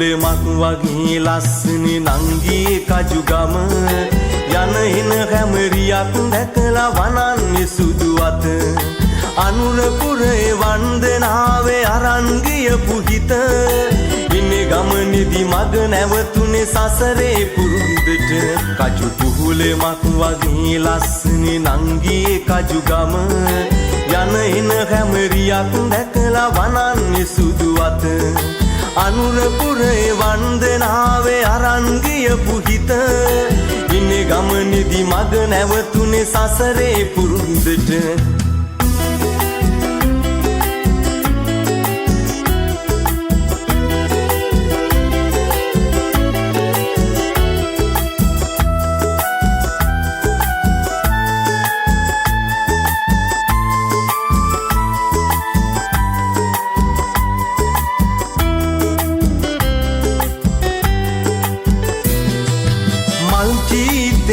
පුහුලෙමක් වගේ ලස්සනේ නංගී කජුගම යන එන හැමරියක් දැකලා වනන්නේ සුදු අත අනුරපුරේ වන්දනාවේ අරන් ගියපු හිත ඉන්නේ ගමනේදී මග නැවතුනේ සසරේ පුරුද්දට කජු පුහුලෙමක් වගේ ලස්සනේ නංගී කජුගම යන එන හැමරියක් දැකලා වනන්නේ සුදු අත අනුරපුරේ වන්දනාවේ අරන් ගියපු හිත ඉන්නේ ගමනේදී මග නැවතුනේ සසරේ පුරුද්දට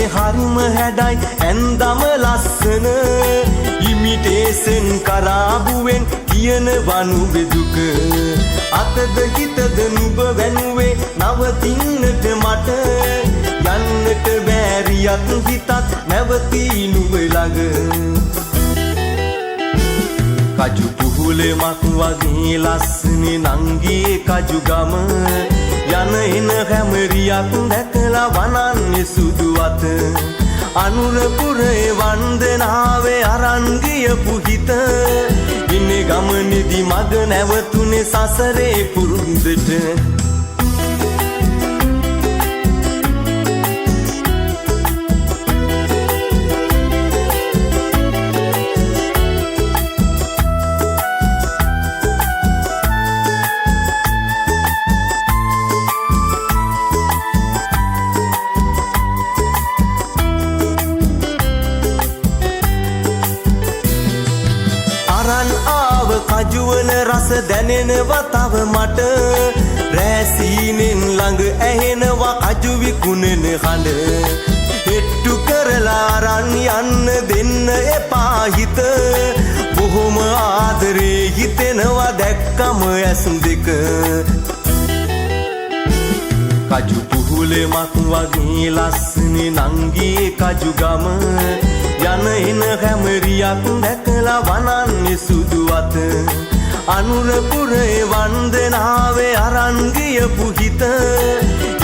හරිම හැඩයි ඇන්දම ලස්සන ඉමිටේෂන් කරාබුවෙන් කියන වනු බෙදුක අතද හිතද නුඹ වැනුවේ නවතින්නට මට යන්නට බෑරියක් හිතත් නැවතී නුඹ ළඟ කජු පුහුලෙමක් වගේ ලස්සනේ නංගී කජුගම යන එන හැමරියක් දැකලා වනන්නේ සුදු අත අනුරපුරේ වන්දනාවේ අරන් ගියපු හිත ඉන්නේ ගමනේදී මග නැවතුනේ සසරේ පුරුද්දට කජුවන රස දැනෙනවා තව මට රෑසීනෙන් ළඟ ඇහෙනවා කජු විකුණන හඬ හෙට්ටු කරලා අරන් යන්න දෙන්න එපා හිත බොහොම ආදරේ හිතෙනවා දැක්කම ඇස් දෙක කජු පුහුලෙමක් වගේ ලස්සනේ නංගී කජුගම යන එන හැමරියක් දැකලා වනන්නේ සුදු අත අනුරපුරේ වන්දනාවේ අරන් ගියපු හිත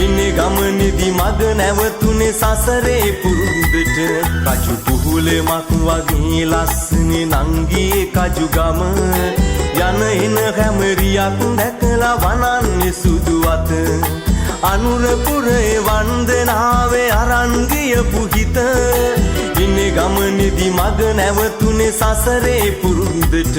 ඉන්නේ ගමනේදී මග නැවතුනේ සසරේ පුරුද්දට කජු පුහුලෙමක් වගේ ලස්සනේ නංගී කජුගම යන එන හැමරියක් දැකලා වනන්නේ සුදු අත අනුරපුරේ වන්දනාවේ අරන් ගියපු හිත ඉන්නේ ගමනේදී මග නැවතුනේ සසරේ පුරුද්දට